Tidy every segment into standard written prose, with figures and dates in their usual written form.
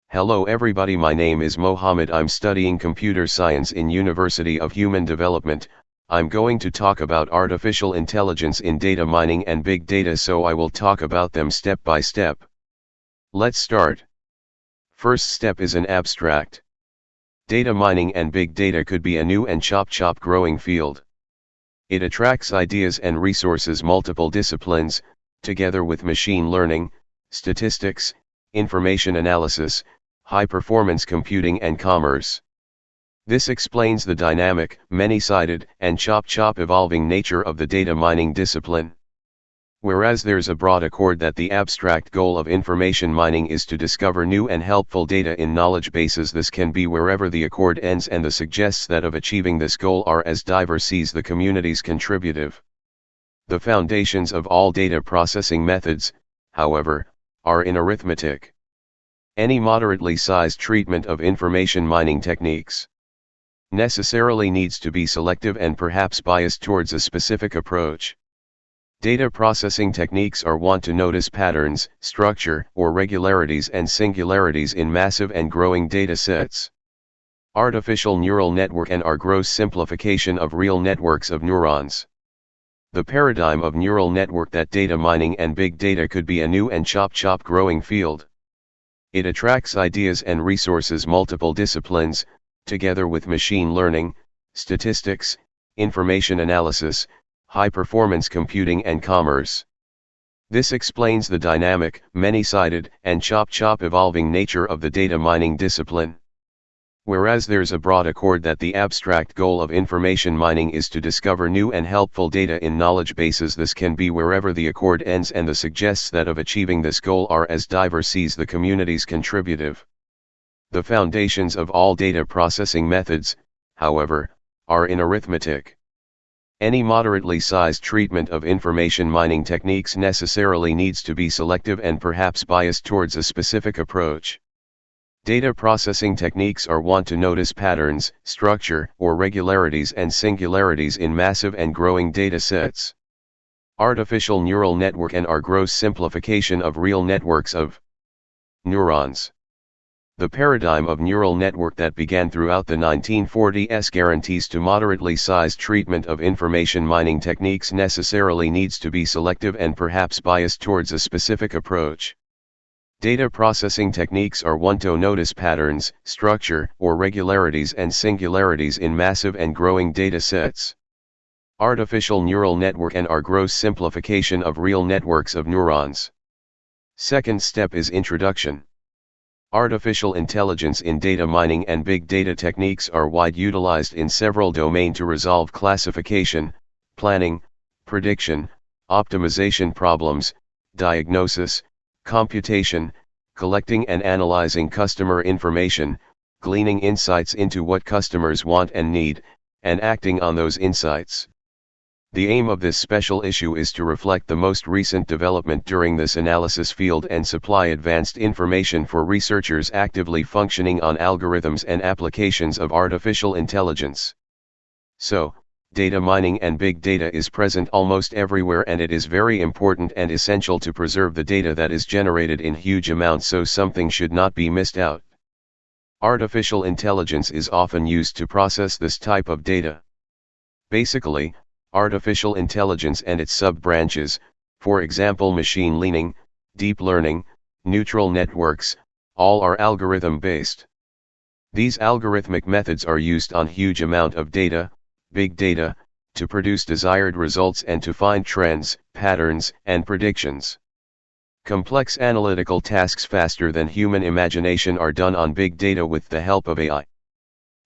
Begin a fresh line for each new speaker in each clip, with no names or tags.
Hello everybody, my name is Mohammed. I'm studying computer science in University of Human Development. I'm going to talk about artificial intelligence in data mining and big data, so I will talk about them step by step. Let's start. First step is an abstract. Data mining and big data could be a new and chop growing field. It attracts ideas and resources multiple disciplines, together with machine learning, statistics, information analysis, high-performance computing and commerce. This explains the dynamic, many-sided, and chop evolving nature of the data mining discipline. Whereas there's a broad accord that the abstract goal of information mining is to discover new and helpful data in knowledge bases, this can be wherever the accord ends, and the suggests that of achieving this goal are as diverse as the communities contributive. The foundations of all data processing methods, however, are in arithmetic. Any moderately sized treatment of information mining techniques necessarily needs to be selective and perhaps biased towards a specific approach. Data processing techniques are want to notice patterns, structure, or regularities and singularities in massive and growing data sets. Artificial neural network and are gross simplification of real networks of neurons. The paradigm of neural network that data mining and big data could be a new and chop growing field. It attracts ideas and resources multiple disciplines, together with machine learning, statistics, information analysis, high-performance computing and commerce. This explains the dynamic, many-sided, and chop evolving nature of the data mining discipline. Whereas there's a broad accord that the abstract goal of information mining is to discover new and helpful data in knowledge bases, this can be wherever the accord ends, and the suggests that of achieving this goal are as diverse as the communities contributive. The foundations of all data processing methods, however, are in arithmetic. Any moderately sized treatment of information mining techniques necessarily needs to be selective and perhaps biased towards a specific approach. Data processing techniques are want to notice patterns, structure, or regularities and singularities in massive and growing data sets. Artificial neural network and are gross simplification of real networks of neurons. The paradigm of neural network that began throughout the 1940s guarantees to moderately sized treatment of information mining techniques necessarily needs to be selective and perhaps biased towards a specific approach. Data processing techniques are want to notice patterns, structure, or regularities and singularities in massive and growing data sets. Artificial neural network and are gross simplification of real networks of neurons. Second step is introduction. Artificial intelligence in data mining and big data techniques are widely utilized in several domains to resolve classification, planning, prediction, optimization problems, diagnosis, computation, collecting and analyzing customer information, gleaning insights into what customers want and need, and acting on those insights. The aim of this special issue is to reflect the most recent development during this analysis field and supply advanced information for researchers actively functioning on algorithms and applications of artificial intelligence. So, data mining and big data is present almost everywhere, and it is very important and essential to preserve the data that is generated in huge amounts, so something should not be missed out. Artificial intelligence is often used to process this type of data. Basically, artificial intelligence and its sub-branches, for example machine learning, deep learning, neural networks, all are algorithm-based. These algorithmic methods are used on huge amount of data, big data, to produce desired results and to find trends, patterns, and predictions. Complex analytical tasks faster than human imagination are done on big data with the help of AI.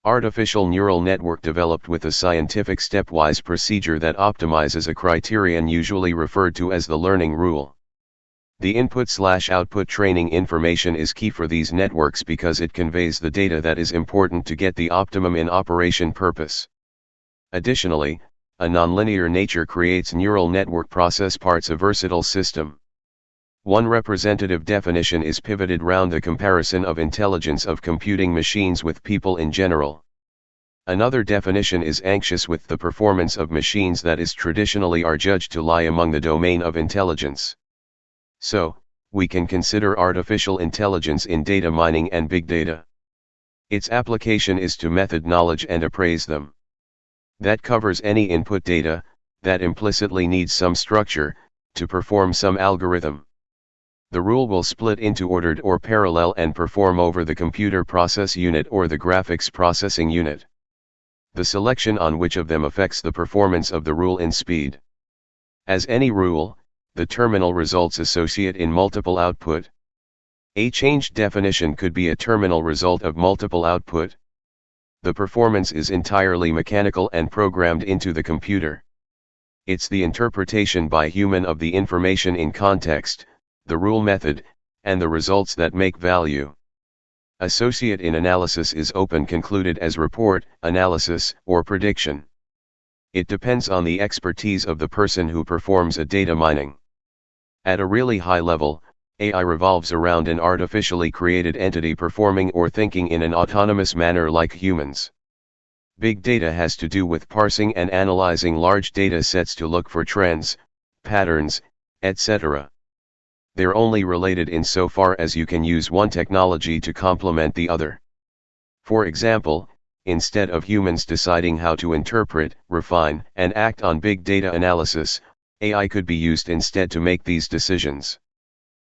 Artificial neural network developed with a scientific stepwise procedure that optimizes a criterion usually referred to as the learning rule. The input/output training information is key for these networks because it conveys the data that is important to get the optimum in operation purpose. Additionally, a nonlinear nature creates neural network process parts a versatile system. One representative definition is pivoted round the comparison of intelligence of computing machines with people in general. Another definition is anxious with the performance of machines that is traditionally are judged to lie among the domain of intelligence. So, we can consider artificial intelligence in data mining and big data. Its application is to method knowledge and appraise them. That covers any input data that implicitly needs some structure to perform some algorithm. The rule will split into ordered or parallel and perform over the computer process unit or the graphics processing unit. The selection on which of them affects the performance of the rule in speed. As any rule, the terminal results associate in multiple output. A changed definition could be a terminal result of multiple output. The performance is entirely mechanical and programmed into the computer. It's the interpretation by human of the information in context, the rule method, and the results that make value. Associate in analysis is open concluded as report, analysis, or prediction. It depends on the expertise of the person who performs a data mining. At a really high level, AI revolves around an artificially created entity performing or thinking in an autonomous manner like humans. Big data has to do with parsing and analyzing large data sets to look for trends, patterns, etc. They're only related insofar as you can use one technology to complement the other. For example, instead of humans deciding how to interpret, refine, and act on big data analysis, AI could be used instead to make these decisions.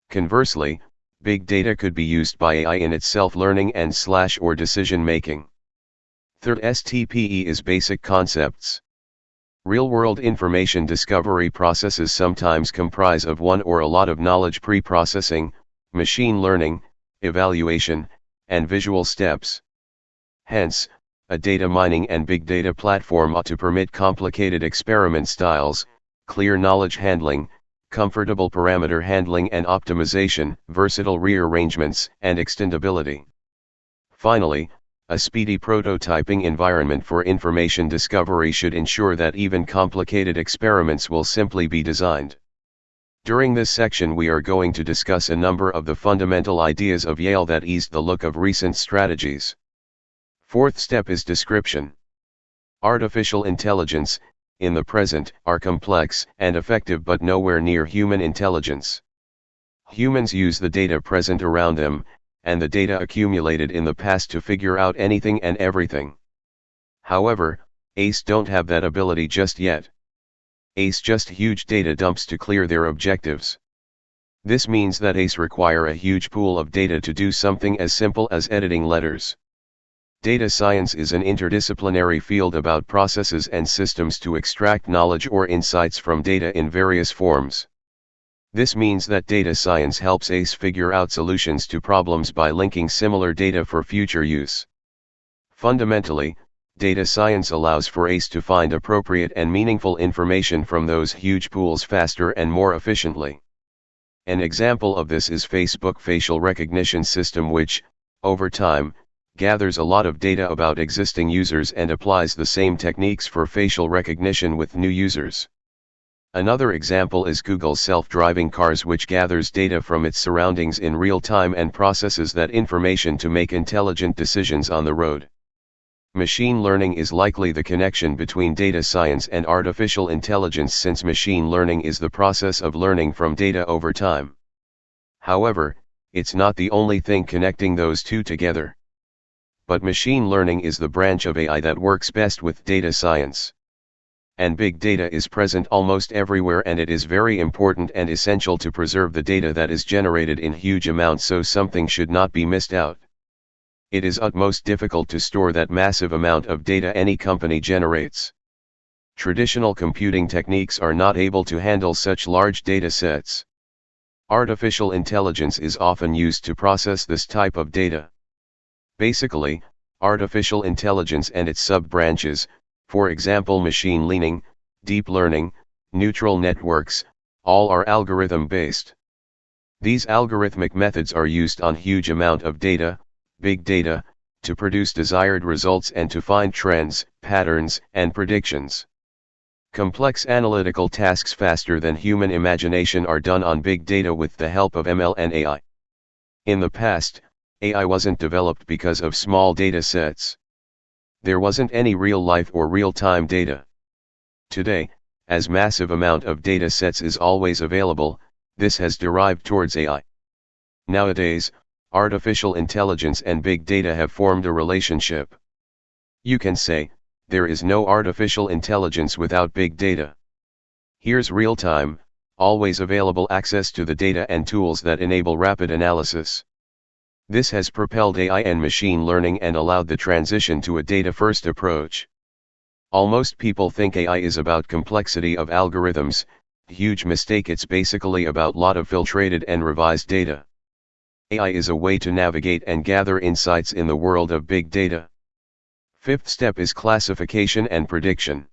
Conversely, big data could be used by AI in its self-learning and or decision-making. Third STPE is basic concepts. Real-world information discovery processes sometimes comprise of one or a lot of knowledge pre-processing, machine learning, evaluation, and visual steps. Hence, a data mining and big data platform ought to permit complicated experiment styles, clear knowledge handling, comfortable parameter handling and optimization, versatile rearrangements, and extendability. Finally, a speedy prototyping environment for information discovery should ensure that even complicated experiments will simply be designed. During this section we are going to discuss a number of the fundamental ideas of Yale that eased the look of recent strategies. Fourth step is description. Artificial intelligence, in the present, are complex and effective but nowhere near human intelligence. Humans use the data present around them, and the data accumulated in the past to figure out anything and everything. However, ACE don't have that ability just yet. ACE just huge data dumps to clear their objectives. This means that ACE require a huge pool of data to do something as simple as editing letters. Data science is an interdisciplinary field about processes and systems to extract knowledge or insights from data in various forms. This means that data science helps ACE figure out solutions to problems by linking similar data for future use. Fundamentally, data science allows for ACE to find appropriate and meaningful information from those huge pools faster and more efficiently. An example of this is Facebook facial recognition system which, over time, gathers a lot of data about existing users and applies the same techniques for facial recognition with new users. Another example is Google's self-driving cars which gathers data from its surroundings in real time and processes that information to make intelligent decisions on the road. Machine learning is likely the connection between data science and artificial intelligence since machine learning is the process of learning from data over time. However, it's not the only thing connecting those two together. But machine learning is the branch of AI that works best with data science. And big data is present almost everywhere and it is very important and essential to preserve the data that is generated in huge amounts so something should not be missed out. It is utmost difficult to store that massive amount of data any company generates. Traditional computing techniques are not able to handle such large data sets. Artificial intelligence is often used to process this type of data. Basically, artificial intelligence and its sub-branches, for example machine learning, deep learning, neural networks, all are algorithm-based. These algorithmic methods are used on huge amount of data, big data, to produce desired results and to find trends, patterns, and predictions. Complex analytical tasks faster than human imagination are done on big data with the help of ML and AI. In the past, AI wasn't developed because of small data sets. There wasn't any real-life or real-time data. Today, as massive amount of data sets is always available, this has derived towards AI. Nowadays, artificial intelligence and big data have formed a relationship. You can say, there is no artificial intelligence without big data. Here's real-time, always available access to the data and tools that enable rapid analysis. This has propelled AI and machine learning and allowed the transition to a data-first approach. Almost people think AI is about complexity of algorithms. Huge mistake, it's basically about lot of filtrated and revised data. AI is a way to navigate and gather insights in the world of big data. Fifth step is classification and prediction.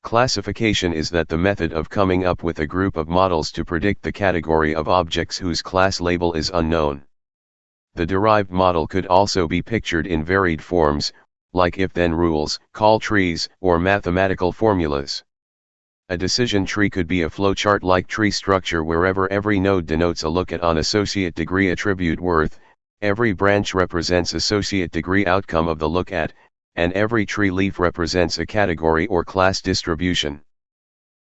Classification is the method of coming up with a group of models to predict the category of objects whose class label is unknown. The derived model could also be pictured in varied forms, like if-then rules, call trees, or mathematical formulas. A decision tree could be a flowchart-like tree structure wherever every node denotes a lookat on associate degree attribute worth, every branch represents associate degree outcome of the lookat, and every tree leaf represents a category or class distribution.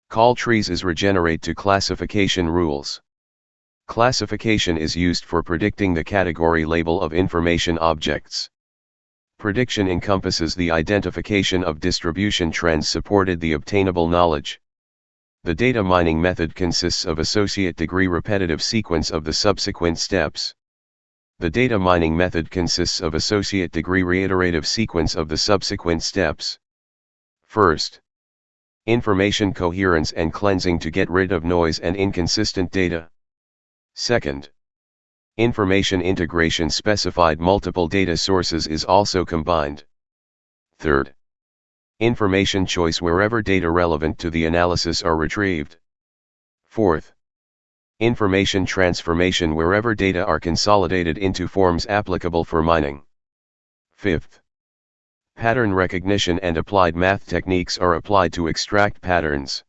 Call trees is regenerate to classification rules. Classification is used for predicting the category label of information objects. Prediction encompasses the identification of distribution trends supported the obtainable knowledge. The data mining method consists of associate degree repetitive sequence of the subsequent steps. The data mining method consists of associate degree reiterative sequence of the subsequent steps. First, information coherence and cleansing to get rid of noise and inconsistent data. Second, information integration specified multiple data sources is also combined. Third, information choice wherever data relevant to the analysis are retrieved. Fourth, information transformation wherever data are consolidated into forms applicable for mining. Fifth, pattern recognition and applied math techniques are applied to extract patterns.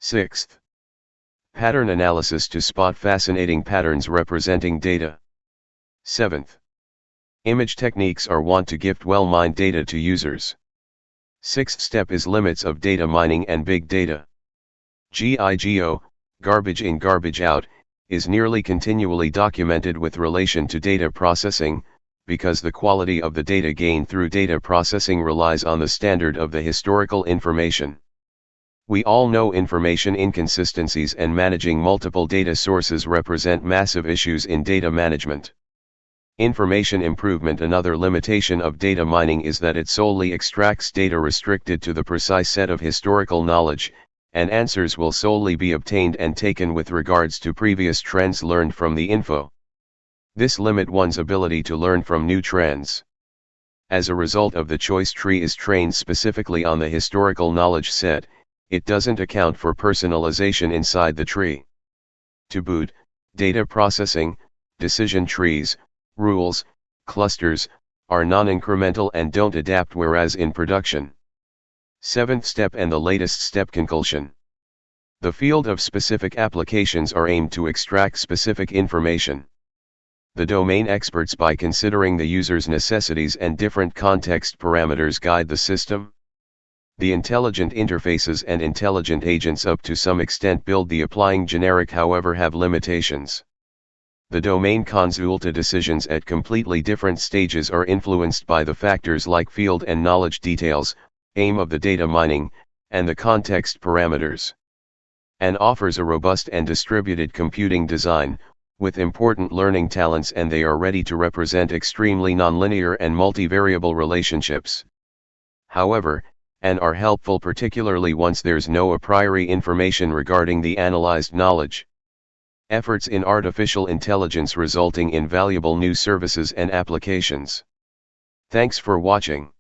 Sixth, pattern analysis to spot fascinating patterns representing data. Seventh, image techniques are wont to gift well-mined data to users. Sixth step is limits of data mining and big data. GIGO, garbage in garbage out, is nearly continually documented with relation to data processing, because the quality of the data gained through data processing relies on the standard of the historical information. We all know information inconsistencies and managing multiple data sources represent massive issues in data management. Information improvement. Another limitation of data mining is that it solely extracts data restricted to the precise set of historical knowledge, and answers will solely be obtained and taken with regards to previous trends learned from the info. This limits one's ability to learn from new trends. As a result of the choice tree is trained specifically on the historical knowledge set, it doesn't account for personalization inside the tree. To boot, data processing, decision trees, rules, clusters, are non-incremental and don't adapt, whereas in production. Seventh step and the latest step, conclusion. The field of specific applications are aimed to extract specific information. The domain experts, by considering the user's necessities and different context parameters, guide the system. The intelligent interfaces and intelligent agents up to some extent build the applying generic, however have limitations. The domain consulta decisions at completely different stages are influenced by the factors like field and knowledge details, aim of the data mining, and the context parameters. And offers a robust and distributed computing design, with important learning talents, and they are ready to represent extremely nonlinear and multivariable relationships. However, and are helpful particularly once there's no a priori information regarding the analyzed knowledge. Efforts in artificial intelligence resulting in valuable new services and applications. Thanks for watching.